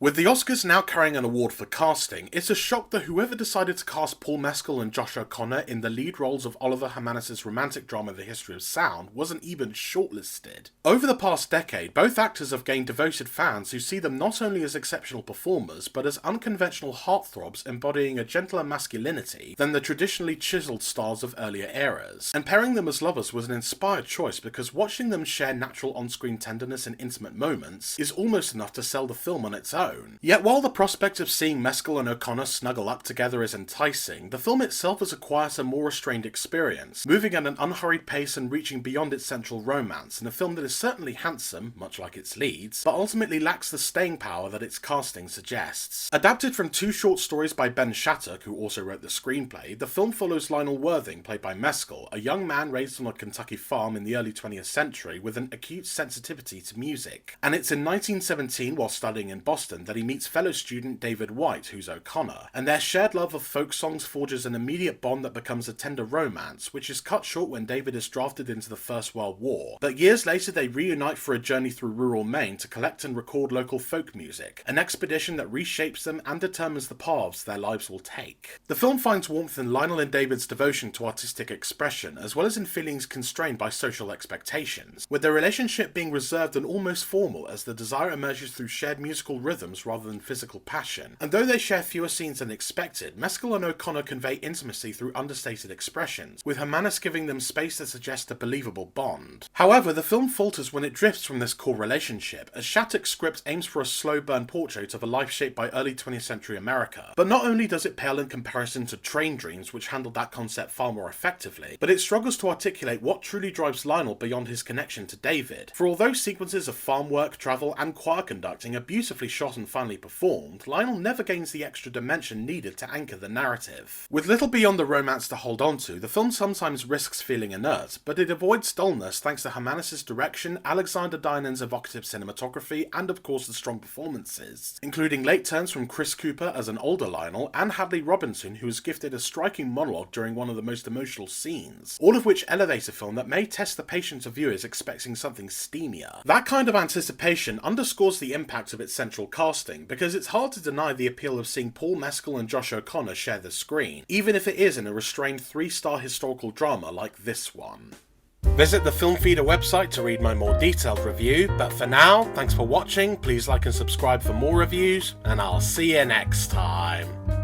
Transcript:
With the Oscars now carrying an award for casting, it's a shock that whoever decided to cast Paul Mescal and Josh O'Connor in the lead roles of Oliver Hermanus' romantic drama The History of Sound wasn't even shortlisted. Over the past decade, both actors have gained devoted fans who see them not only as exceptional performers, but as unconventional heartthrobs embodying a gentler masculinity than the traditionally chiseled stars of earlier eras. And pairing them as lovers was an inspired choice because watching them share natural on-screen tenderness and intimate moments is almost enough to sell the film on its own. Yet while the prospect of seeing Mescal and O'Connor snuggle up together is enticing, the film itself is a quieter, more restrained experience, moving at an unhurried pace and reaching beyond its central romance, in a film that is certainly handsome, much like its leads, but ultimately lacks the staying power that its casting suggests. Adapted from two short stories by Ben Shattuck, who also wrote the screenplay, the film follows Lionel Worthing, played by Mescal, a young man raised on a Kentucky farm in the early 20th century with an acute sensitivity to music. And it's in 1917, while studying in Boston, that he meets fellow student David White, who's O'Connor, and their shared love of folk songs forges an immediate bond that becomes a tender romance, which is cut short when David is drafted into the First World War. But years later they reunite for a journey through rural Maine to collect and record local folk music, an expedition that reshapes them and determines the paths their lives will take. The film finds warmth in Lionel and David's devotion to artistic expression, as well as in feelings constrained by social expectations, with their relationship being reserved and almost formal as the desire emerges through shared musical rhythms rather than physical passion. And though they share fewer scenes than expected, Mescal and O'Connor convey intimacy through understated expressions, with Hermanus giving them space to suggest a believable bond. However, the film falters when it drifts from this core relationship, as Shattuck's script aims for a slow burn portrait of a life shaped by early 20th century America. But not only does it pale in comparison to Train Dreams, which handled that concept far more effectively, but it struggles to articulate what truly drives Lionel beyond his connection to David. For although sequences of farm work, travel, and choir conducting are beautifully shot and finely performed, Lionel never gains the extra dimension needed to anchor the narrative. With little beyond the romance to hold on to, the film sometimes risks feeling inert, but it avoids dullness thanks to Hermanus' direction, Alexander Dynan's evocative cinematography, and of course the strong performances, including late turns from Chris Cooper as an older Lionel, and Hadley Robinson, who was gifted a striking monologue during one of the most emotional scenes, all of which elevate a film that may test the patience of viewers expecting something steamier. That kind of anticipation underscores the impact of its central casting, because it's hard to deny the appeal of seeing Paul Mescal and Josh O'Connor share the screen, even if it is in a restrained 3-star historical drama like this one. Visit the Film Feeder website to read my more detailed review, but for now, thanks for watching, please like and subscribe for more reviews, and I'll see you next time.